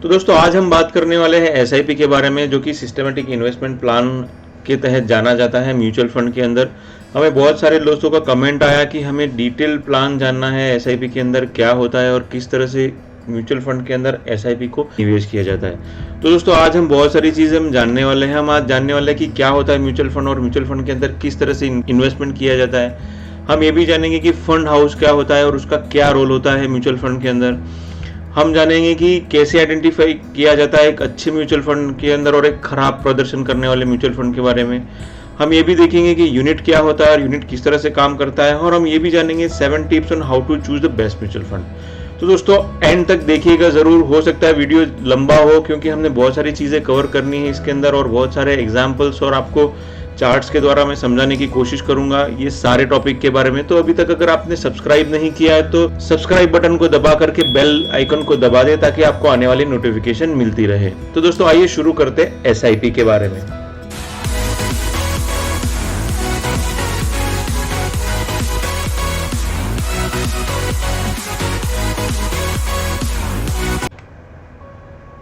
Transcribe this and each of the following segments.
तो दोस्तों आज हम बात करने वाले हैं एसआईपी के बारे में, जो कि सिस्टमेटिक इन्वेस्टमेंट प्लान के तहत जाना जाता है म्यूचुअल फंड के अंदर। हमें बहुत सारे दोस्तों का कमेंट आया कि हमें डिटेल प्लान जानना है एसआईपी के अंदर क्या होता है और किस तरह से म्यूचुअल फंड के अंदर एसआईपी को निवेश किया जाता है। तो दोस्तों आज हम बहुत सारी चीज़ें हम जानने वाले हैं। हम आज जानने वाले हैं कि क्या होता है म्यूचुअल फंड और म्यूचुअल फंड के अंदर किस तरह से इन्वेस्टमेंट किया जाता है। हम ये भी जानेंगे कि फंड हाउस क्या होता है और उसका क्या रोल होता है म्यूचुअल फंड के अंदर। हम जानेंगे कि कैसे आइडेंटिफाई किया जाता है एक अच्छे म्यूचुअल फंड के अंदर और एक खराब प्रदर्शन करने वाले म्यूचुअल फंड के बारे में। हम ये भी देखेंगे कि यूनिट क्या होता है और यूनिट किस तरह से काम करता है, और हम ये भी जानेंगे 7 tips on how to choose the best mutual fund. तो दोस्तों एंड तक देखिएगा जरूर। हो सकता है वीडियो लंबा हो क्योंकि हमने बहुत सारी चीजें कवर करनी है इसके अंदर और बहुत सारे एग्जाम्पल्स और आपको चार्ट्स के द्वारा मैं समझाने की कोशिश करूंगा ये सारे टॉपिक के बारे में। तो अभी तक अगर आपने सब्सक्राइब नहीं किया है तो सब्सक्राइब बटन को दबा करके बेल आइकन को दबा दे ताकि आपको आने वाली नोटिफिकेशन मिलती रहे। तो दोस्तों आइए शुरू करते हैं एसआईपी के बारे में।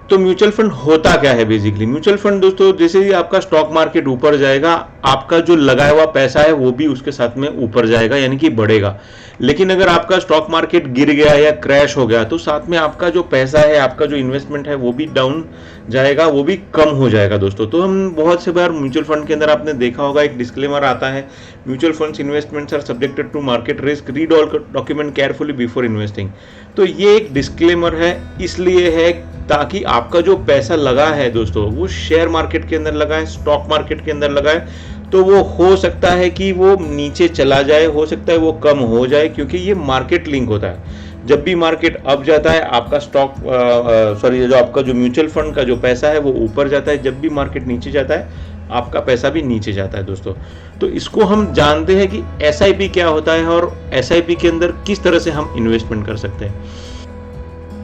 तो म्यूचुअल फंड होता क्या है बेसिकली? म्यूचुअल फंड दोस्तों जैसे ही आपका स्टॉक मार्केट ऊपर जाएगा, आपका जो लगाया हुआ पैसा है वो भी उसके साथ में ऊपर जाएगा, यानी कि बढ़ेगा। लेकिन अगर आपका स्टॉक मार्केट गिर गया या क्रैश हो गया तो साथ में आपका जो पैसा है, आपका जो इन्वेस्टमेंट है वो भी डाउन जाएगा, वो भी कम हो जाएगा दोस्तों। तो हम बहुत से बार म्यूचुअल फंड के अंदर आपने देखा होगा एक डिस्क्लेमर आता है, mutual funds investments are subjected to market risk, read all document carefully before investing. तो ये एक डिस्क्लेमर है, इसलिए है ताकि आपका जो पैसा लगा है दोस्तों वो शेयर मार्केट के अंदर लगा है, स्टॉक मार्केट के अंदर लगा है, तो वो हो सकता है कि वो नीचे चला जाए, हो सकता है वो कम हो जाए, क्योंकि ये मार्केट लिंक होता है। जब भी मार्केट अप जाता है आपका स्टॉक जो आपका जो म्यूचुअल फंड का जो पैसा है वो ऊपर जाता है, जब भी मार्केट नीचे जाता है आपका पैसा भी नीचे जाता है दोस्तों। तो इसको हम जानते हैं कि एसआईपी क्या होता है और एसआईपी के अंदर किस तरह से हम इन्वेस्टमेंट कर सकते हैं।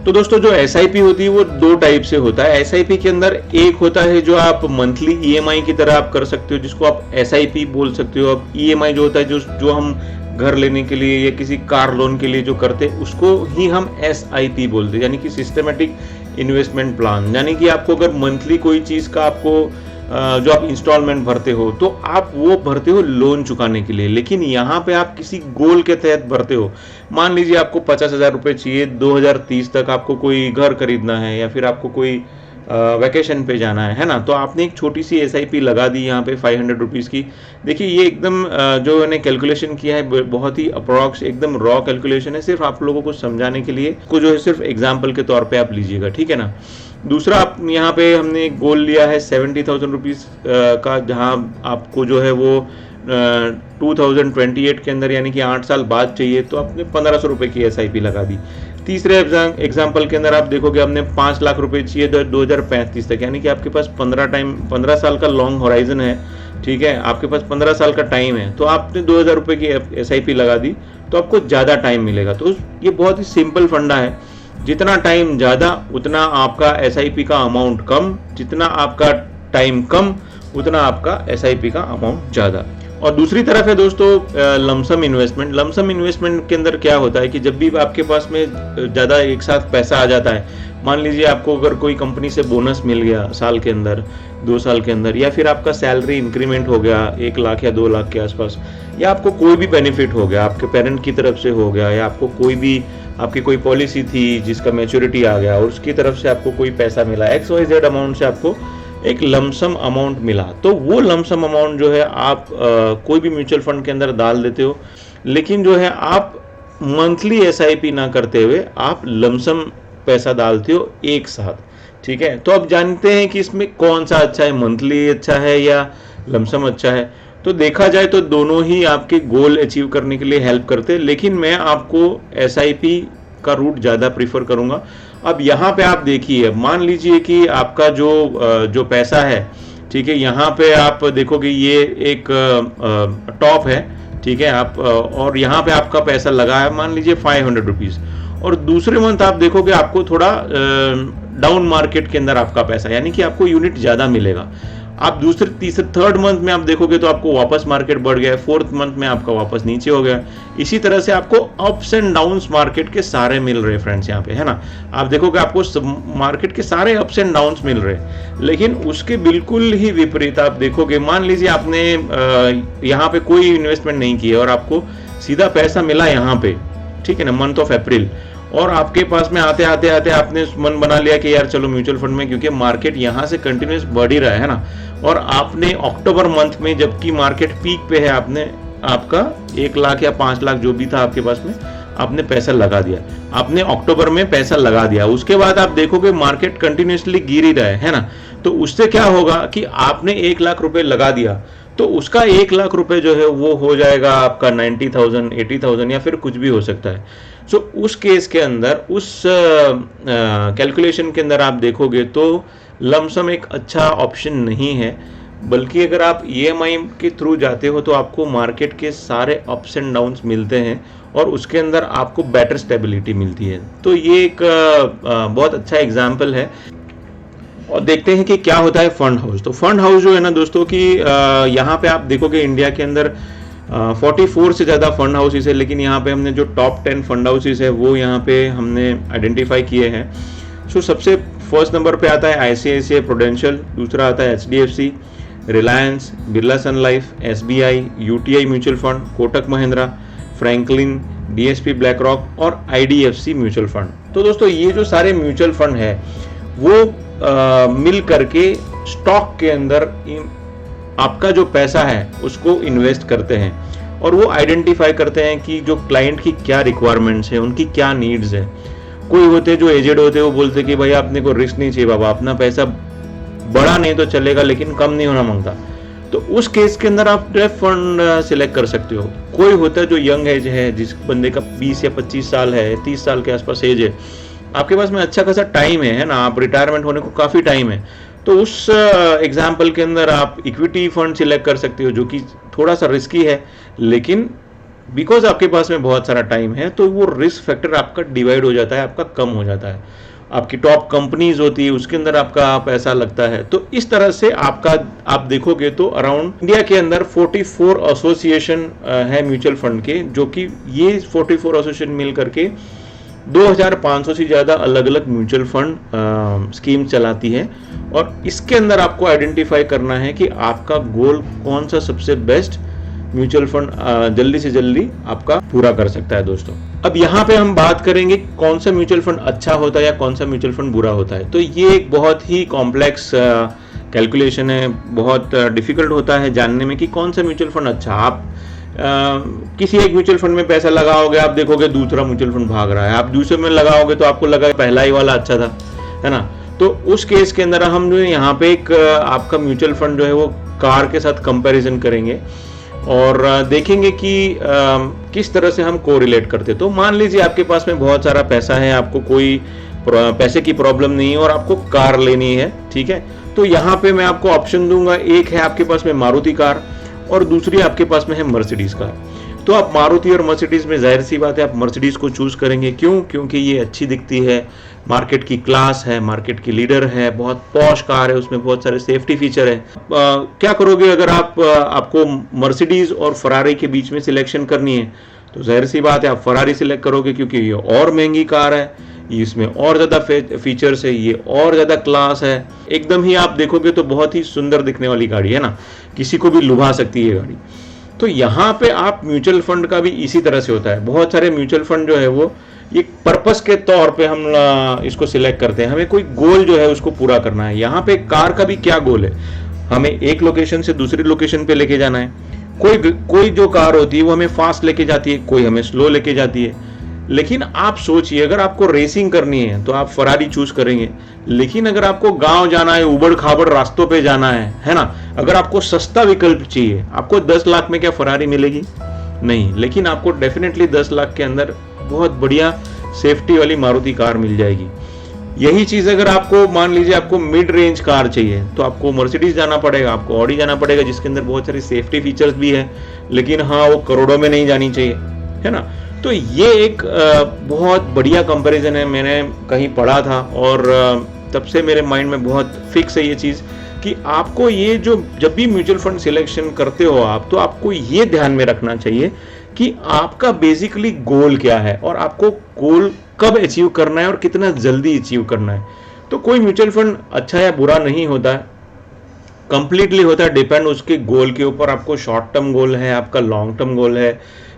तो दोस्तों जो एसआईपी होती है वो 2 टाइप से होता है। एसआईपी के अंदर एक होता है जो आप मंथली ईएमआई की तरह आप कर सकते हो, जिसको आप एसआईपी बोल सकते हो। अब ईएमआई जो होता है जो हम घर लेने के लिए या किसी कार लोन के लिए जो करते हैं उसको ही हम एसआईपी बोलते हैं, यानी कि सिस्टमेटिक इन्वेस्टमेंट प्लान। यानी कि आपको अगर मंथली कोई चीज का आपको जो आप इंस्टॉलमेंट भरते हो तो आप वो भरते हो लोन चुकाने के लिए, लेकिन यहाँ पे आप किसी गोल के तहत भरते हो। मान लीजिए आपको 50,000 रुपये चाहिए, 2030 तक आपको कोई घर खरीदना है या फिर आपको कोई वैकेशन पे जाना है ना, तो आपने एक छोटी सी एसआईपी लगा दी यहाँ पे 500 रुपीज़ की। देखिए ये एकदम जो मैंने कैलकुलेशन किया है बहुत ही अप्रॉक्स एकदम रॉ कैलकुलेशन है, सिर्फ आप लोगों को समझाने के लिए को जो है सिर्फ एग्जाम्पल के तौर पे आप लीजिएगा, ठीक है ना। दूसरा आप यहाँ पे हमने गोल लिया है 70,000 रुपीज़ का, जहाँ आपको जो है वो 2028 के अंदर यानी कि 8 साल बाद चाहिए, तो आपने 1500 रुपये की एसआईपी लगा दी। तीसरे एग्जाम्पल के अंदर आप देखोगे हमने 5 लाख रुपए चाहिए 2035 तक, यानी कि आपके पास 15 साल का लॉन्ग होराइजन है, ठीक है, आपके पास 15 साल का टाइम है। तो आपने 2000 रुपये की एसआईपी लगा दी तो आपको ज़्यादा टाइम मिलेगा। तो ये बहुत ही सिंपल फंडा है, जितना टाइम ज़्यादा उतना आपका एसआईपी का अमाउंट कम, जितना आपका टाइम कम उतना आपका एसआईपी का अमाउंट ज़्यादा। और दूसरी तरफ है दोस्तों लमसम इन्वेस्टमेंट। लमसम इन्वेस्टमेंट के अंदर क्या होता है कि जब भी आपके पास में ज़्यादा एक साथ पैसा आ जाता है, मान लीजिए आपको अगर कोई कंपनी से बोनस मिल गया साल के अंदर, 2 साल के अंदर, या फिर आपका सैलरी इंक्रीमेंट हो गया 1 लाख या 2 लाख के आसपास, या आपको कोई भी बेनिफिट हो गया, आपके पेरेंट की तरफ से हो गया, या आपको कोई भी आपकी कोई पॉलिसी थी जिसका मैच्योरिटी आ गया और उसकी तरफ से आपको कोई पैसा मिला, XYZ अमाउंट से आपको एक लमसम अमाउंट मिला, तो वो लमसम अमाउंट जो है आप कोई भी म्यूचुअल फंड के अंदर डाल देते हो, लेकिन जो है आप मंथली एसआईपी ना करते हुए आप लमसम पैसा डालते हो एक साथ, ठीक है। तो अब जानते हैं कि इसमें कौन सा अच्छा है, मंथली अच्छा है या लमसम अच्छा है। तो देखा जाए तो दोनों ही आपके गोल अचीव करने के लिए हेल्प करते हैं, लेकिन मैं आपको एसआईपी का रूट ज़्यादा प्रीफर करूंगा। अब यहाँ पे आप देखिए, मान लीजिए कि आपका जो पैसा है, ठीक है, यहाँ पे आप देखोगे ये एक टॉप है, ठीक है, आप और यहाँ पे आपका पैसा लगा है मान लीजिए 500 रुपीज़, और दूसरे मंथ आप देखोगे आपको थोड़ा डाउन मार्केट के अंदर आपका पैसा, यानी कि आपको यूनिट ज़्यादा मिलेगा। आप दूसरे तीसरे थर्ड मंथ में आप देखोगे तो आपको वापस मार्केट बढ़ गया है, फोर्थ मंथ में आपका वापस नीचे हो गया। इसी तरह से आपको अप्स एंड डाउन्स मार्केट के सारे मिल रहे फ्रेंड्स यहाँ पे, है ना। आप देखोगे आपको मार्केट के सारे अप्स एंड डाउन्स मिल रहे, लेकिन उसके बिल्कुल ही विपरीत आप देखोगे, मान लीजिए आपने यहाँ पे कोई इन्वेस्टमेंट नहीं किया और आपको सीधा पैसा मिला यहाँ पे, ठीक है ना, मंथ ऑफ अप्रैल, और आपके पास में आते आते आते आपने मन बना लिया कि यार चलो म्यूचुअल फंड में, क्योंकि मार्केट यहाँ से कंटिन्यूस बढ़ ही रहा है ना, और आपने अक्टूबर मंथ में जबकि मार्केट पीक पे है, आपने आपका 1 लाख या 5 लाख जो भी था आपके पास में, आपने पैसा लगा दिया, आपने अक्टूबर में पैसा लगा दिया। उसके बाद आप देखोगे मार्केट कंटिन्यूसली गिर ही रहा है ना, तो उससे क्या होगा कि आपने 1 लाख रुपए लगा दिया, तो उसका 1 लाख रुपए जो है वो हो जाएगा आपका 90,000, 80,000 या फिर कुछ भी हो सकता है। सो उस केस के अंदर, उस कैलकुलेशन के अंदर आप देखोगे तो लमसम एक अच्छा ऑप्शन नहीं है, बल्कि अगर आप EMI के थ्रू जाते हो तो आपको मार्केट के सारे अप्स एंड डाउन्स मिलते हैं और उसके अंदर आपको बेटर स्टेबिलिटी मिलती है। तो ये एक बहुत अच्छा एग्जाम्पल है। और देखते हैं कि क्या होता है फंड हाउस। तो फंड हाउस जो है ना दोस्तों कि यहाँ पे आप देखोगे इंडिया के अंदर 44 से ज़्यादा फंड हाउसेस है, लेकिन यहाँ पे हमने जो टॉप 10 फंड हाउसेस है वो यहाँ पे हमने आइडेंटिफाई किए हैं। सो सबसे फर्स्ट नंबर पे आता है ICICI प्रूडेंशियल, दूसरा आता है HDFC, Reliance, Birla Sun Life, SBI, UTI mutual fund, Kotak Mahindra, Franklin, DSP BlackRock और IDFC म्यूचुअल फंड। तो दोस्तों ये जो सारे म्यूचुअल फंड है वो मिल करके स्टॉक के अंदर आपका जो पैसा है उसको इन्वेस्ट करते हैं, और वो आइडेंटिफाई करते हैं कि जो क्लाइंट की क्या रिक्वायरमेंट्स है, उनकी क्या नीड्स है। कोई होते जो एजेड होते वो बोलते कि भाई अपने को रिस्क नहीं चाहिए बाबा, अपना पैसा बड़ा नहीं तो चलेगा लेकिन कम नहीं होना मांगता, तो उस केस के अंदर आप डेफ फंड सिलेक्ट कर सकते हो। कोई होता है जो यंग एज है, जिस बंदे का 20 या 25 साल है, 30 साल के आसपास एज है, आपके पास में अच्छा खासा टाइम है ना, आप रिटायरमेंट होने को काफ़ी टाइम है, तो उस एग्जाम्पल के अंदर आप इक्विटी फंड सिलेक्ट कर सकते हो, जो कि थोड़ा सा रिस्की है, लेकिन बिकॉज आपके पास में बहुत सारा टाइम है तो वो रिस्क फैक्टर आपका डिवाइड हो जाता है, आपका कम हो जाता है। आपकी टॉप कंपनीज होती है उसके अंदर आपका पैसा लगता है। तो इस तरह से आपका आप देखोगे तो अराउंड इंडिया के अंदर 44 एसोसिएशन है म्यूचुअल फंड के, जो कि ये 44 एसोसिएशन मिल करके 2500 से ज़्यादा अलग अलग म्यूचुअल फंड स्कीम चलाती है, और इसके अंदर आपको आइडेंटिफाई करना है कि आपका गोल कौन सा सबसे बेस्ट म्यूचुअल फंड जल्दी से जल्दी आपका पूरा कर सकता है दोस्तों। अब यहाँ पे हम बात करेंगे कौन सा म्यूचुअल फंड अच्छा होता है या कौन सा म्यूचुअल फंड बुरा होता है। तो ये एक बहुत ही कॉम्प्लेक्स कैलकुलेशन है, बहुत डिफिकल्ट होता है जानने में कि कौन सा म्यूचुअल फंड अच्छा। आप किसी एक म्यूचुअल फंड में पैसा लगाओगे, आप देखोगे दूसरा म्यूचुअल फंड भाग रहा है, आप दूसरे में लगाओगे तो आपको लगा पहला ही वाला अच्छा था, है ना। तो उस केस के अंदर हम जो यहाँ पे एक आपका म्यूचुअल फंड जो है वो कार के साथ कंपैरिजन करेंगे और देखेंगे कि किस तरह से हम कोरिलेट करते। तो मान लीजिए आपके पास में बहुत सारा पैसा है, आपको कोई पैसे की प्रॉब्लम नहीं है और आपको कार लेनी है, ठीक है। तो यहाँ पे मैं आपको ऑप्शन दूंगा, एक है आपके पास में मारुति कार और दूसरी आपके पास में है मर्सिडीज कार। तो आप मारुति और मर्सिडीज में जाहिर सी बात है आप मर्सिडीज को चूज करेंगे, क्यों? क्योंकि ये अच्छी दिखती है, मार्केट की क्लास है, मार्केट की लीडर है, बहुत पॉश कार है, उसमें बहुत सारे सेफ्टी फीचर है। क्या करोगे अगर आपको मर्सिडीज और फरारी के बीच में सिलेक्शन करनी है, तो जाहिर सी बात है आप फरारी सिलेक्ट करोगे, क्योंकि ये और महंगी कार है, इसमें और ज़्यादा फीचर्स है, ये और ज़्यादा क्लास है, एकदम ही आप देखोगे तो बहुत ही सुंदर दिखने वाली गाड़ी है ना, किसी को भी लुभा सकती है ये गाड़ी। तो यहाँ पे आप म्यूचुअल फंड का भी इसी तरह से होता है। बहुत सारे म्यूचुअल फंड जो है वो ये पर्पस के तौर पे हम इसको सिलेक्ट करते हैं, हमें कोई गोल जो है उसको पूरा करना है। यहाँ पे कार का भी क्या गोल है, हमें एक लोकेशन से दूसरी लोकेशन पे लेके जाना है। कोई जो कार होती है वो हमें फास्ट लेके जाती है, कोई हमें स्लो लेके जाती है। लेकिन आप सोचिए, अगर आपको रेसिंग करनी है तो आप फरारी चूज करेंगे, लेकिन अगर आपको गांव जाना है, उबड़ खाबड़ रास्तों पे जाना है ना, अगर आपको सस्ता विकल्प चाहिए, आपको 10 लाख में क्या फरारी मिलेगी? नहीं, लेकिन आपको डेफिनेटली 10 लाख के अंदर बहुत बढ़िया सेफ्टी वाली मारुति कार मिल जाएगी। यही चीज अगर आपको मान लीजिए आपको मिड रेंज कार चाहिए तो आपको मर्सिडीज जाना पड़ेगा, आपको ऑडी जाना पड़ेगा, जिसके अंदर बहुत सारी सेफ्टी फीचर्स भी है, लेकिन हाँ वो करोड़ों में नहीं जानी चाहिए, है ना। तो ये एक बहुत बढ़िया कंपैरिजन है, मैंने कहीं पढ़ा था और तब से मेरे माइंड में बहुत फिक्स है ये चीज़ कि आपको ये जो जब भी म्यूचुअल फंड सिलेक्शन करते हो आप, तो आपको ये ध्यान में रखना चाहिए कि आपका बेसिकली गोल क्या है और आपको गोल कब अचीव करना है और कितना जल्दी अचीव करना है। तो कोई म्यूचुअल फंड अच्छा या बुरा नहीं होता है, कंप्लीटली होता है डिपेंड उसके गोल के ऊपर। आपको शॉर्ट टर्म गोल है, आपका लॉन्ग टर्म गोल है,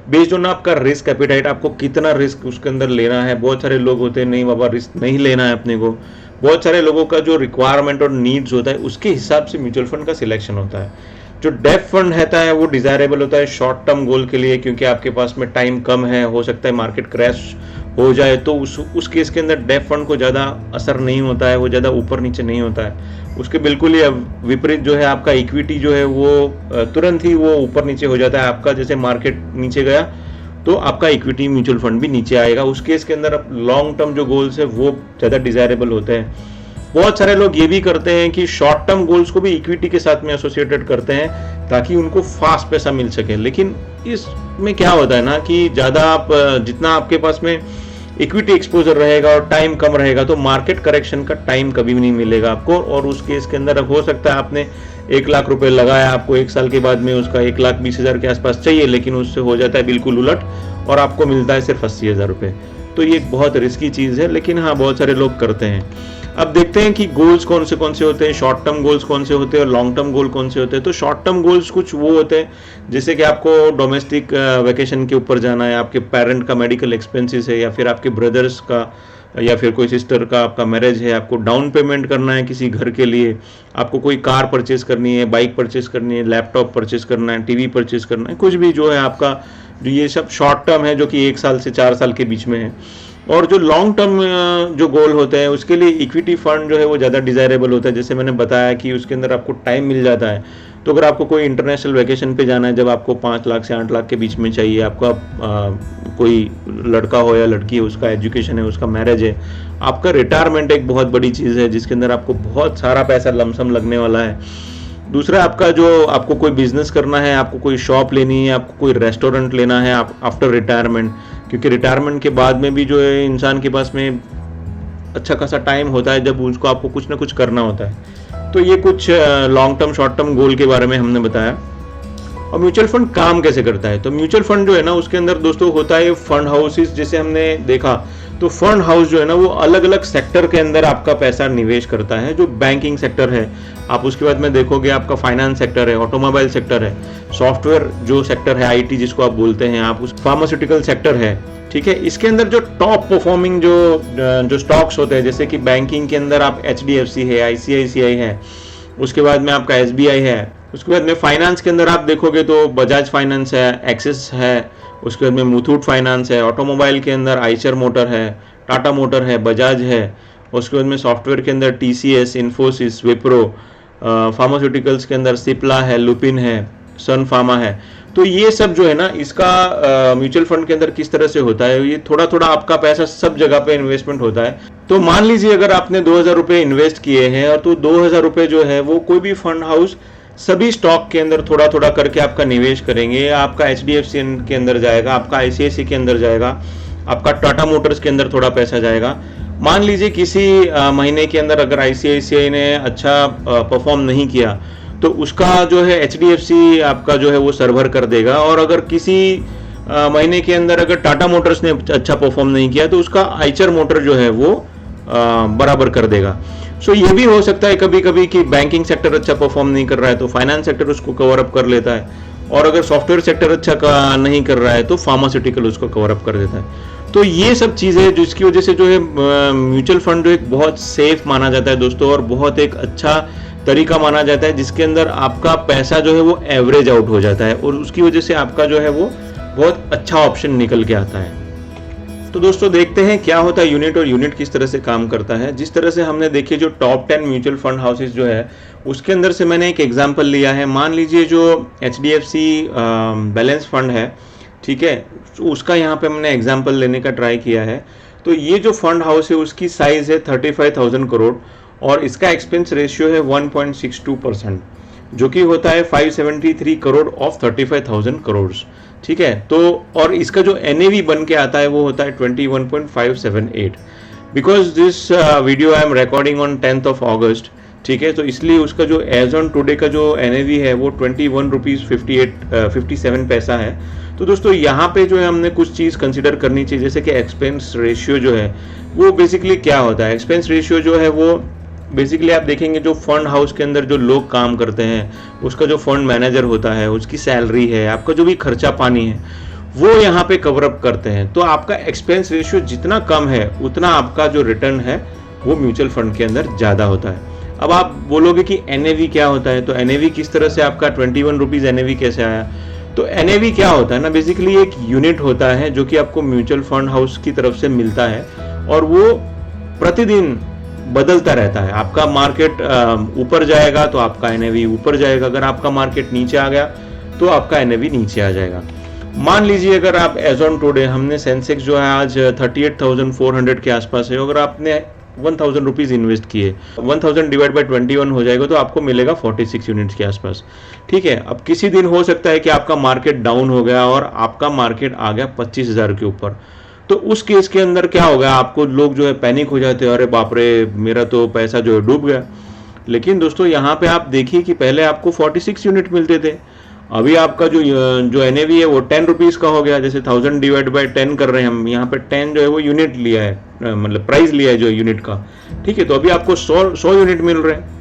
बेस्ड ऑन आपका रिस्क एपिटाइट, आपको कितना रिस्क उसके अंदर लेना है। बहुत सारे लोग होते हैं नहीं बाबा रिस्क नहीं लेना है अपने को। बहुत सारे लोगों का जो रिक्वायरमेंट और नीड्स होता है उसके हिसाब से म्यूचुअल फंड का सिलेक्शन होता है। जो डेप्थ फंड रहता है वो डिजायरेबल होता है शॉर्ट टर्म गोल के लिए, क्योंकि आपके पास में टाइम कम है, हो सकता है मार्केट क्रैश हो जाए, तो उस केस के अंदर डेप्थ फंड को ज़्यादा असर नहीं होता है, वो ज़्यादा ऊपर नीचे नहीं होता है। उसके बिल्कुल ही विपरीत जो है आपका इक्विटी जो है वो तुरंत ही वो ऊपर नीचे हो जाता है। आपका जैसे मार्केट नीचे गया तो आपका इक्विटी म्यूचुअल फंड भी नीचे आएगा। उस केस के अंदर लॉन्ग टर्म जो गोल्स है वो ज़्यादा डिजायरेबल होते हैं। बहुत सारे लोग ये भी करते हैं कि शॉर्ट टर्म गोल्स को भी इक्विटी के साथ में एसोसिएटेड करते हैं ताकि उनको फास्ट पैसा मिल सके। लेकिन इसमें क्या होता है ना कि ज़्यादा आप जितना आपके पास में इक्विटी एक्सपोजर रहेगा और टाइम कम रहेगा तो मार्केट करेक्शन का टाइम कभी भी नहीं मिलेगा आपको। और उस केस के अंदर हो सकता है आपने 1 लाख रुपए लगाया, आपको 1 साल के बाद में उसका 1,20,000 के आसपास चाहिए, लेकिन उससे हो जाता है बिल्कुल उलट और आपको मिलता है सिर्फ 80,000 रुपये। तो ये एक बहुत रिस्की चीज़ है, लेकिन हाँ बहुत सारे लोग करते हैं। अब देखते हैं कि गोल्स कौन से होते हैं, शॉर्ट टर्म गोल्स कौन से होते हैं और लॉन्ग टर्म गोल कौन से होते हैं। तो शॉर्ट टर्म गोल्स कुछ वो होते हैं जैसे कि आपको डोमेस्टिक वेकेशन के ऊपर जाना है, आपके पेरेंट का मेडिकल एक्सपेंसेस है, या फिर आपके ब्रदर्स का या फिर कोई सिस्टर का आपका मैरिज है, आपको डाउन पेमेंट करना है किसी घर के लिए, आपको कोई कार परचेज करनी है, बाइक परचेज करनी है, लैपटॉप परचेज करना है, टीवी परचेज करना है, कुछ भी जो है आपका, जो ये सब शॉर्ट टर्म है जो कि 1 साल से 4 साल के बीच में है। और जो लॉन्ग टर्म जो गोल होते हैं उसके लिए इक्विटी फंड जो है वो ज़्यादा डिजायरेबल होता है। जैसे मैंने बताया कि उसके अंदर आपको टाइम मिल जाता है। तो अगर आपको कोई इंटरनेशनल वैकेशन पे जाना है जब आपको 5 लाख से 8 लाख के बीच में चाहिए, आपका कोई लड़का हो या लड़की है, उसका एजुकेशन है, उसका मैरिज है, आपका रिटायरमेंट एक बहुत बड़ी चीज़ है जिसके अंदर आपको बहुत सारा पैसा लमसम लगने वाला है। दूसरा आपका जो आपको कोई बिजनेस करना है, आपको कोई शॉप लेनी है, आपको कोई रेस्टोरेंट लेना है आप आफ्टर रिटायरमेंट, क्योंकि रिटायरमेंट के बाद में भी जो है इंसान के पास में अच्छा खासा टाइम होता है जब उसको आपको कुछ ना कुछ करना होता है। तो ये कुछ long term short term goal के बारे में हमने बताया। और म्यूचुअल फंड काम कैसे करता है, तो म्यूचुअल फंड जो है ना उसके अंदर दोस्तों होता है फंड हाउसेस, जैसे हमने देखा तो फंड हाउस जो है ना वो अलग अलग सेक्टर के अंदर आपका पैसा निवेश करता है। जो बैंकिंग सेक्टर है, आप उसके बाद में देखोगे आपका फाइनेंस सेक्टर है, ऑटोमोबाइल सेक्टर है, सॉफ्टवेयर जो सेक्टर है आईटी जिसको आप बोलते हैं आप, उस फार्मास्यूटिकल सेक्टर है, ठीक है। इसके अंदर जो टॉप परफॉर्मिंग जो स्टॉक्स होते हैं, जैसे कि बैंकिंग के अंदर आप HDFC है, ICICI है, उसके बाद में आपका SBI है, उसके बाद में फाइनेंस के अंदर आप देखोगे तो बजाज फाइनेंस है, एक्सिस है, उसके बाद में मुथूट फाइनेंस है, ऑटोमोबाइल के अंदर आइचर मोटर है, टाटा मोटर है, बजाज है, उसके बाद में सॉफ्टवेयर के अंदर TCS, इन्फोसिस, विप्रो, फार्मास्यूटिकल्स के अंदर सिप्ला है, लुपिन है, सन फार्मा है। तो ये सब जो है ना इसका म्यूचुअल फंड के अंदर किस तरह से होता है, ये थोड़ा थोड़ा आपका पैसा सब जगह पे इन्वेस्टमेंट होता है। तो मान लीजिए अगर आपने 2,000 रुपये इन्वेस्ट किए हैं और तो 2,000 रुपये जो है वो कोई भी फंड हाउस सभी स्टॉक के अंदर थोड़ा थोड़ा करके आपका निवेश करेंगे। आपका HDFC के अंदर जाएगा, आपका ICICI के अंदर जाएगा, आपका टाटा मोटर्स के अंदर थोड़ा पैसा जाएगा। मान लीजिए किसी महीने के अंदर अगर ICICI ने अच्छा परफॉर्म नहीं किया तो उसका जो है HDFC आपका जो है वो सर्वर कर देगा, और अगर किसी महीने के अंदर अगर टाटा मोटर्स ने अच्छा परफॉर्म नहीं किया तो उसका आइचर मोटर जो है वो बराबर कर देगा। सो ये भी हो सकता है कभी कभी कि बैंकिंग सेक्टर अच्छा परफॉर्म नहीं कर रहा है तो फाइनेंस सेक्टर उसको कवर अप कर लेता है, और अगर सॉफ्टवेयर सेक्टर अच्छा नहीं कर रहा है तो फार्मास्यूटिकल उसको कवर अप कर देता है। तो ये सब चीज़ें जिसकी वजह से जो है म्यूचुअल फंड जो एक बहुत सेफ माना जाता है दोस्तों, और बहुत एक अच्छा तरीका माना जाता है जिसके अंदर आपका पैसा जो है वो एवरेज आउट हो जाता है, और उसकी वजह से आपका जो है वो बहुत अच्छा ऑप्शन निकल के आता है। तो दोस्तों देखते हैं क्या होता है यूनिट, और यूनिट किस तरह से काम करता है। जिस तरह से हमने देखिए जो टॉप 10 म्यूचुअल फंड हाउसेस जो है उसके अंदर से मैंने एक एग्जांपल लिया है। मान लीजिए जो HDFC बैलेंस फंड है, ठीक है, उसका यहाँ पे हमने एग्जांपल लेने का ट्राई किया है। तो ये जो फंड हाउस है उसकी साइज है 35,000 करोड़ और इसका एक्सपेंस रेशियो है 1.62%, जो कि होता है 573 करोड़ ऑफ 35,000 करोड़, ठीक है। तो और इसका जो NAV बन के आता है वो होता है 21.578। Because this video I am recording on 10th of August, ठीक है। तो इसलिए उसका जो एज ऑन टुडे का जो एनएवी है वो 21 रुपीज़ 57 पैसा है। तो दोस्तों यहाँ पे जो है हमने कुछ चीज़ कंसिडर करनी चाहिए, जैसे कि एक्सपेंस रेशियो जो है वो बेसिकली क्या होता है। एक्सपेंस रेशियो जो है वो बेसिकली आप देखेंगे जो फंड हाउस के अंदर जो लोग काम करते हैं, उसका जो फंड मैनेजर होता है, उसकी सैलरी है, आपका जो भी खर्चा पानी है, वो यहाँ पे कवर अप करते हैं। तो आपका एक्सपेंस रेशियो जितना कम है उतना आपका जो रिटर्न है वो म्यूचुअल फंड के अंदर ज़्यादा होता है। अब आप बोलोगे कि एनएवी क्या होता है, तो एनएवी किस तरह से आपका 21 रुपीज़ एनएवी कैसे आया। तो एनएवी क्या होता है ना, बेसिकली एक यूनिट होता है जो कि आपको म्यूचुअल फंड हाउस की तरफ से मिलता है और वो प्रतिदिन बदलता रहता है। आपका मार्केट ऊपर जाएगा तो आपका एनएवी ऊपर जाएगा, अगर आपका मार्केट नीचे आ गया तो आपका एनएवी नीचे आ जाएगा। मान लीजिए अगर आप एज ऑन टुडे हमने सेंसेक्स जो है आज 38,400 के आसपास है, अगर आपने 1000 रुपीज़ इन्वेस्ट किए, 1000 डिवाइड बाई 21 हो जाएगा तो आपको मिलेगा 46 यूनिट्स के आसपास। ठीक है। अब किसी दिन हो सकता है कि आपका मार्केट डाउन हो गया और आपका मार्केट आ गया 25,000 के ऊपर, तो उस केस के अंदर क्या होगा, आपको लोग जो है पैनिक हो जाते हैं, अरे बाप रे मेरा तो पैसा जो है डूब गया। लेकिन दोस्तों यहाँ पे आप देखिए कि पहले आपको 46 यूनिट मिलते थे, अभी आपका जो एनएवी है वो 10 रुपीज़ का हो गया। जैसे 1000 डिवाइड बाई 10 कर रहे हैं हम, यहाँ पे 10 जो है वो यूनिट लिया है, मतलब प्राइस लिया है जो यूनिट का। ठीक है। तो अभी आपको 100 यूनिट मिल रहे हैं।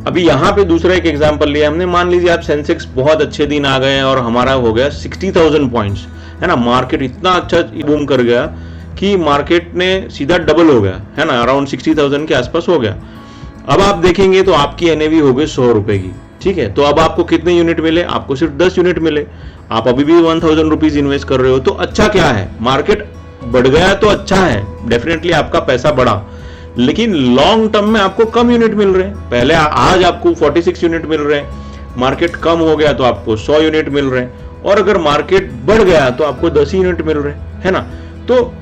अभी यहाँ पे दूसरा एक एग्जांपल लिया हमने, मान लीजिए आप सेंसेक्स बहुत अच्छे दिन आ गए और हमारा हो गया 60,000 पॉइंट्स, है ना। मार्केट इतना अच्छा बूम कर गया कि मार्केट ने सीधा डबल हो गया, है ना, अराउंड 60,000 के आसपास हो गया। अब आप देखेंगे तो आपकी एनएवी हो गई 100 रुपए की। ठीक है। तो अब आपको कितने यूनिट मिले, आपको सिर्फ 10 यूनिट मिले। आप अभी भी 1000 रुपीज इन्वेस्ट कर रहे हो, तो अच्छा क्या है, मार्केट बढ़ गया तो अच्छा है, डेफिनेटली आपका पैसा बढ़ा, लेकिन लॉन्ग टर्म में आपको कम यूनिट मिल रहे हैं। पहले आज आपको 46 यूनिट मिल रहे हैं, मार्केट कम हो गया तो आपको 100 यूनिट मिल रहे हैं, और अगर मार्केट बढ़ गया तो आपको 10 यूनिट मिल रहे हैं, है ना। तो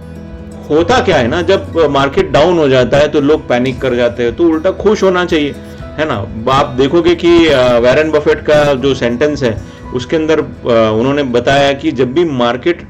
होता क्या है ना, जब मार्केट डाउन हो जाता है तो लोग पैनिक कर जाते हैं, तो उल्टा खुश होना चाहिए, है ना। आप देखोगे कि वॉरेन बफेट का जो सेंटेंस है उसके अंदर उन्होंने बताया कि जब भी मार्केट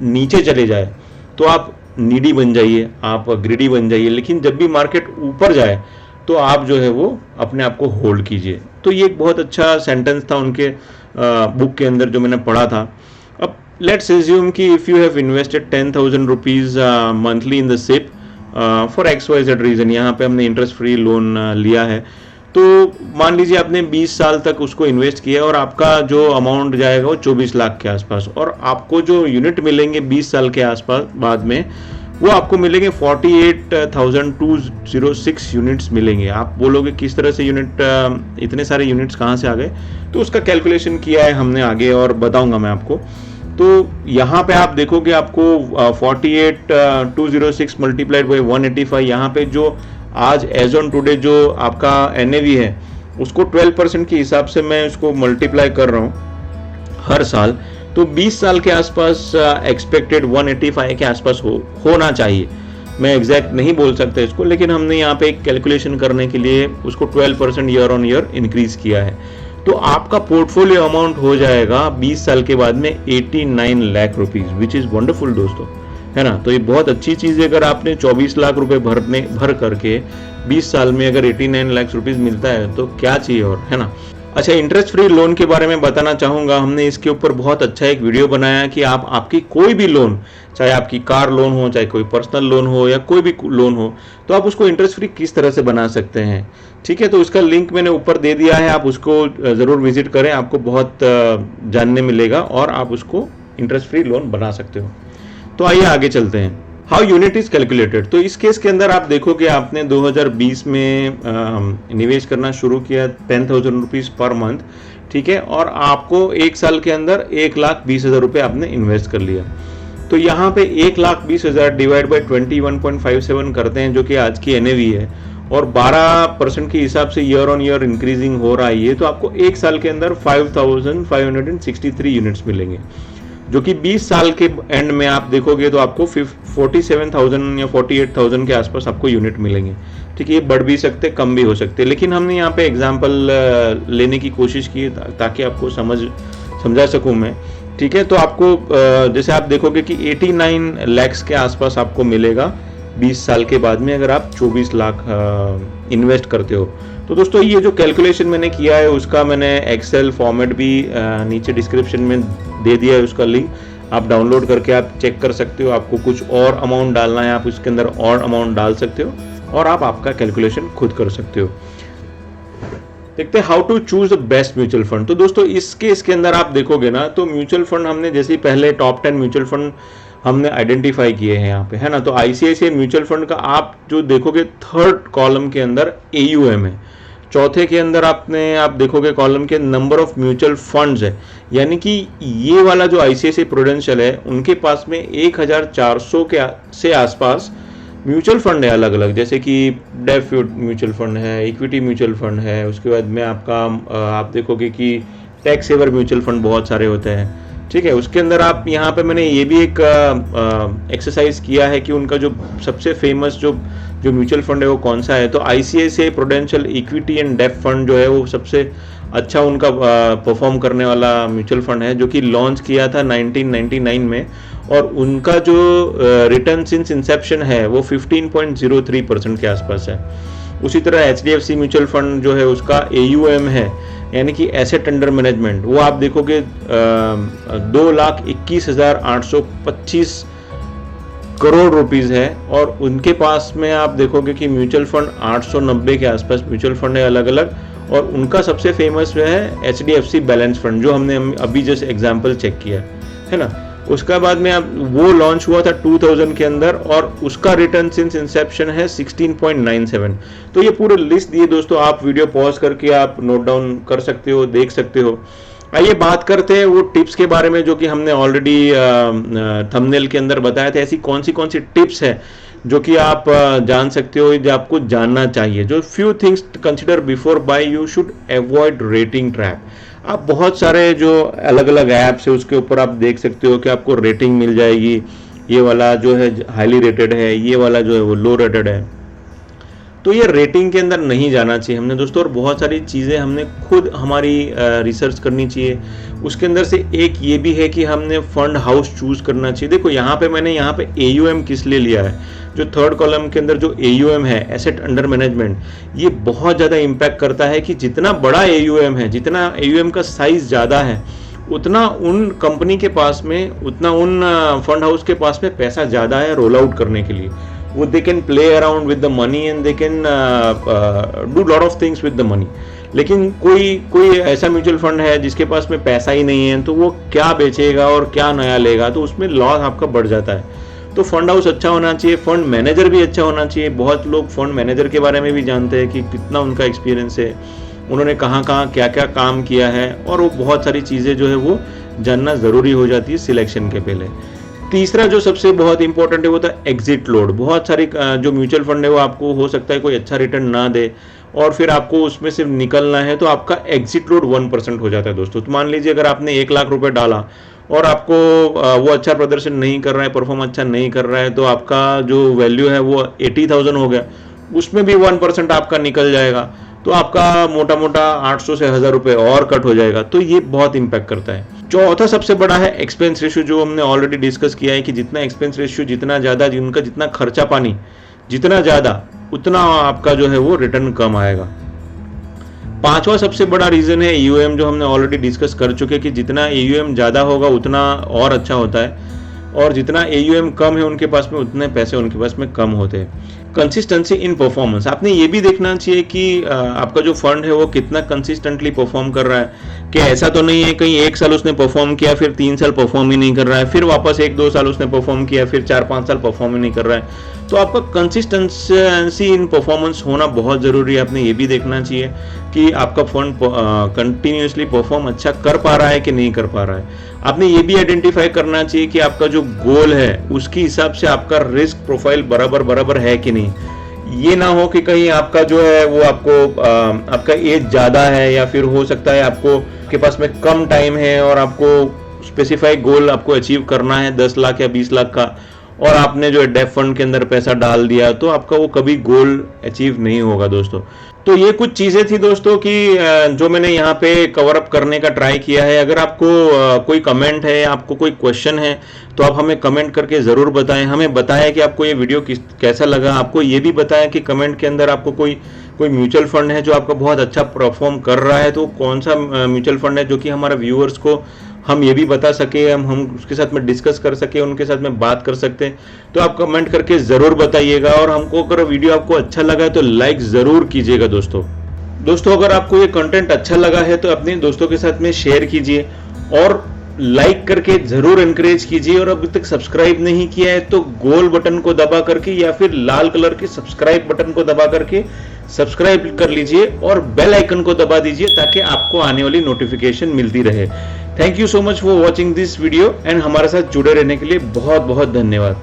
नीचे चले जाए तो आप नीडी बन जाइए, आप ग्रीडी बन जाइए, लेकिन जब भी मार्केट ऊपर जाए तो आप जो है वो अपने आप को होल्ड कीजिए। तो ये एक बहुत अच्छा सेंटेंस था उनके बुक के अंदर जो मैंने पढ़ा था। अब लेट्स एज्यूम कि if you have invested 10,000 rupees monthly in the SIP for XYZ reason, यहाँ पे हमने इंटरेस्ट फ्री लोन लिया है, तो मान लीजिए आपने 20 साल तक उसको इन्वेस्ट किया और आपका जो अमाउंट जाएगा वो 24 लाख के आसपास, और आपको जो यूनिट मिलेंगे 20 साल के आसपास बाद में वो आपको मिलेंगे 48,206 यूनिट्स मिलेंगे। आप बोलोगे किस तरह से यूनिट, इतने सारे यूनिट्स कहाँ से आ गए, तो उसका कैलकुलेशन किया है हमने आगे और बताऊंगा मैं आपको। तो यहाँ पे आप देखोगे आपको 48,206 मल्टीप्लाइड बाई 185, यहाँ पे जो आज एज ऑन टुडे जो आपका एनएवी है उसको 12% के हिसाब से मैं उसको मल्टीप्लाई कर रहा हूँ हर साल, तो 20 साल के आसपास एक्सपेक्टेड 185 के आसपास होना चाहिए। मैं एग्जैक्ट नहीं बोल सकता इसको, लेकिन हमने यहाँ पे एक कैलकुलेशन करने के लिए उसको 12% ईयर ऑन ईयर इंक्रीज किया है। तो आपका पोर्टफोलियो अमाउंट हो जाएगा 20 साल के बाद में 89 lakh rupees, which is wonderful दोस्तों, है ना। तो ये बहुत अच्छी चीज़ है, अगर आपने 24 लाख रुपए भर करके 20 साल में अगर 89 लाख रुपीज मिलता है तो क्या चाहिए और, है ना। अच्छा, इंटरेस्ट फ्री लोन के बारे में बताना चाहूँगा, हमने इसके ऊपर बहुत अच्छा एक वीडियो बनाया कि आप आपकी कोई भी लोन, चाहे आपकी कार लोन हो, चाहे कोई पर्सनल लोन हो या कोई भी लोन हो, तो आप उसको इंटरेस्ट फ्री किस तरह से बना सकते हैं। ठीक है। तो उसका लिंक मैंने ऊपर दे दिया है, आप उसको ज़रूर विजिट करें, आपको बहुत जानने मिलेगा और आप उसको इंटरेस्ट फ्री लोन बना सकते हो। तो आइए आगे चलते हैं। How unit is calculated. तो इस केस के अंदर आप देखोगे आपने 2020 में निवेश करना शुरू किया 10,000 रुपीज़ पर मंथ, ठीक है, और आपको एक साल के अंदर 1,20,000 रुपये आपने इन्वेस्ट कर लिया। तो यहाँ पे 1,20,000 डिवाइड बाई 21.57 करते हैं, जो कि आज की एनएवी है, और 12% के हिसाब से ईयर ऑन ईयर इंक्रीजिंग हो रहा है ये, तो आपको एक साल के अंदर 5,563 यूनिट्स मिलेंगे, जो कि 20 साल के एंड में आप देखोगे तो आपको 47,000 या 48,000 के आसपास आपको यूनिट मिलेंगे। ठीक है। ये बढ़ भी सकते, कम भी हो सकते, लेकिन हमने यहाँ पे एग्जांपल लेने की कोशिश की ताकि आपको समझा सकूँ मैं। ठीक है। तो आपको जैसे आप देखोगे कि 89 लाख के आसपास आपको मिलेगा 20 साल के बाद में अगर आप 24 लाख इन्वेस्ट करते हो। तो दोस्तों ये जो कैलकुलेशन मैंने किया है उसका मैंने एक्सेल फॉर्मेट भी नीचे डिस्क्रिप्शन में दे दिया है, उसका लिंक आप डाउनलोड करके आप चेक कर सकते हो। आपको कुछ और अमाउंट डालना है, आप उसके अंदर और अमाउंट डाल सकते हो और आप आपका कैलकुलेशन खुद कर सकते हो। देखते हैं how to choose the best mutual fund. तो दोस्तों इसके अंदर आप देखोगे ना, तो म्यूचुअल फंड हमने जैसे ही पहले टॉप 10 म्यूचुअल फंड हमने आइडेंटिफाई किए हैं यहाँ पे, है ना। तो आईसीआईसीआई म्यूचुअल फंड का आप जो देखोगे थर्ड कॉलम के अंदर AUM है, चौथे के अंदर आप देखोगे कॉलम के नंबर ऑफ म्यूचुअल फंड्स है, यानी कि ये वाला जो आईसीआईसीआई प्रूडेंशियल है उनके पास में 1400 के से आसपास म्यूचुअल फंड है अलग अलग, जैसे कि डेफ म्यूचुअल फंड है, इक्विटी म्यूचुअल फंड है, उसके बाद में आपका आप देखोगे कि टैक्स सेवर म्यूचुअल फंड बहुत सारे होते हैं, ठीक है। उसके अंदर आप यहाँ पे मैंने ये भी एक एक्सरसाइज किया है कि उनका जो सबसे फेमस जो म्यूचुअल फंड है वो कौन सा है। तो ICICI Prudential equity and debt fund जो है वो सबसे अच्छा उनका परफॉर्म करने वाला म्यूचुअल फंड है, जो कि लॉन्च किया था 1999 में, और उनका जो रिटर्न सिंस इंसेप्शन है वो 15.03% के आसपास है। उसी तरह HDFC म्यूचुअल फंड जो है उसका AUM है, यानी कि एसेट अंडर मैनेजमेंट, वो आप देखोगे 2,21,825 करोड़ रुपीस है, और उनके पास में आप देखोगे कि म्यूचुअल फंड 890 के आसपास म्यूचुअल फंड है अलग अलग, और उनका सबसे फेमस जो है HDFC बैलेंस फंड, जो हमने अभी जस्ट एग्जांपल चेक किया है ना। उसका बाद में आप वो लॉन्च हुआ था 2000 के अंदर, और उसका रिटर्न सिंस इंसेप्शन है 16.97। तो ये पूरे लिस्ट दिए दोस्तों, आप वीडियो पॉज करके आप नोट डाउन कर सकते हो, देख सकते हो। आइए बात करते हैं वो टिप्स के बारे में जो कि हमने ऑलरेडी थंबनेल के अंदर बताया था। ऐसी कौन सी टिप्स है जो कि आप जान सकते हो, जो आपको जानना चाहिए। जो few things consider before buy, you should avoid rating trap. आप बहुत सारे जो अलग अलग ऐप्स है उसके ऊपर आप देख सकते हो कि आपको रेटिंग मिल जाएगी, ये वाला जो है हाईली रेटेड है, ये वाला जो है वो लो रेटेड है। तो ये रेटिंग के अंदर नहीं जाना चाहिए हमने दोस्तों, और बहुत सारी चीज़ें हमने खुद हमारी रिसर्च करनी चाहिए। उसके अंदर से एक ये भी है कि हमने फंड हाउस चूज करना चाहिए। देखो यहाँ पे मैंने यहाँ पे AUM किस लिए लिया है, जो थर्ड कॉलम के अंदर जो AUM है, एसेट अंडर मैनेजमेंट, ये बहुत ज़्यादा इम्पैक्ट करता है कि जितना बड़ा AUM है, जितना AUM का साइज ज़्यादा है, उतना उन कंपनी के पास में, उतना उन फंड हाउस के पास में पैसा ज़्यादा है रोल आउट करने के लिए। वो they can play around with the money and they can do lot of things with the money. लेकिन कोई ऐसा म्यूचुअल फंड है जिसके पास में पैसा ही नहीं है, तो वो क्या बेचेगा और क्या नया लेगा, तो उसमें लॉस आपका बढ़ जाता है। तो फंड हाउस अच्छा होना चाहिए, फंड मैनेजर भी अच्छा होना चाहिए। बहुत लोग फंड मैनेजर के बारे में भी जानते हैं कि कितना उनका एक्सपीरियंस है, उन्होंने कहाँ क्या क्या काम किया है, और वो बहुत सारी चीज़ें जो है वो जानना ज़रूरी हो जाती है सिलेक्शन के पहले। तीसरा जो सबसे बहुत इंपॉर्टेंट है वो था एग्जिट लोड। बहुत सारी जो म्यूचुअल फंड है वो आपको हो सकता है कोई अच्छा रिटर्न ना दे, और फिर आपको उसमें से निकलना है, तो आपका एग्जिट लोड 1% हो जाता है दोस्तों। तो मान लीजिए अगर आपने 1 लाख रुपए डाला और आपको वो अच्छा प्रदर्शन नहीं कर रहा है, परफॉर्म अच्छा नहीं कर रहा है, तो आपका जो वैल्यू है वो 80,000 हो गया, उसमें भी 1% आपका निकल जाएगा, तो आपका मोटा मोटा 800 से 1000 रुपये और कट हो जाएगा। तो ये बहुत इंपैक्ट करता है। चौथा सबसे बड़ा है एक्सपेंस रेशियो, जो हमने ऑलरेडी डिस्कस किया है कि जितना एक्सपेंस रेशियो जितना ज़्यादा, जिनका जितना खर्चा पानी जितना ज़्यादा, उतना आपका जो है वो रिटर्न कम आएगा। पांचवा सबसे बड़ा रीज़न है AUM, जो हमने ऑलरेडी डिस्कस कर चुके कि जितना AUM ज़्यादा होगा उतना और अच्छा होता है, और जितना AUM कम है उनके पास में उतने पैसे उनके पास में कम होते हैं। कंसिस्टेंसी इन परफॉर्मेंस, आपने ये भी देखना चाहिए कि आपका जो फंड है वो कितना कंसिस्टेंटली परफॉर्म कर रहा है। कि ऐसा तो नहीं है कहीं 1 साल उसने परफॉर्म किया फिर 3 साल परफॉर्म ही नहीं कर रहा है, फिर वापस 1-2 साल उसने परफॉर्म किया फिर 4-5 साल परफॉर्म ही नहीं कर रहा है। तो आपका कंसिस्टेंसी इन परफॉर्मेंस होना बहुत ज़रूरी है। आपने ये भी देखना चाहिए कि आपका फंड कंटिन्यूसली परफॉर्म अच्छा कर पा रहा है कि नहीं कर पा रहा है। आपने ये भी आइडेंटिफाई करना चाहिए कि आपका जो गोल है उसके हिसाब से आपका रिस्क प्रोफाइल बराबर है कि नहीं। ये ना हो कि कहीं आपका जो है वो आपका एज ज़्यादा है, या फिर हो सकता है आपको के पास में कम टाइम है और आपको स्पेसिफाइड गोल आपको अचीव करना है 10 लाख या 20 लाख का, और आपने जो डेफ फंड के अंदर पैसा डाल दिया तो आपका वो कभी गोल अचीव नहीं होगा दोस्तों। तो ये कुछ चीजें थी दोस्तों कि जो मैंने यहाँ पे कवर अप करने का ट्राई किया है। अगर आपको कोई कमेंट है, आपको कोई क्वेश्चन है, तो आप हमें कमेंट करके ज़रूर बताएं। हमें बताएं कि आपको ये वीडियो कैसा लगा। आपको ये भी बताएं कि कमेंट के अंदर आपको कोई म्यूचुअल फंड है जो आपका बहुत अच्छा परफॉर्म कर रहा है, तो कौन सा म्यूचुअल फंड है जो कि हमारे व्यूअर्स को हम ये भी बता सके, हम उसके साथ में डिस्कस कर सके, उनके साथ में बात कर सकते हैं। तो आप कमेंट करके ज़रूर बताइएगा। और हमको अगर वीडियो आपको अच्छा लगा है तो लाइक ज़रूर कीजिएगा दोस्तों अगर आपको ये कंटेंट अच्छा लगा है तो अपने दोस्तों के साथ में शेयर कीजिए और लाइक करके जरूर एनकरेज कीजिए। और अभी तक सब्सक्राइब नहीं किया है तो गोल बटन को दबा करके या फिर लाल कलर के सब्सक्राइब बटन को दबा करके सब्सक्राइब कर लीजिए और बेल आइकन को दबा दीजिए ताकि आपको आने वाली नोटिफिकेशन मिलती रहे। Thank you so much for watching this video and हमारे साथ जुड़े रहने के लिए बहुत बहुत धन्यवाद।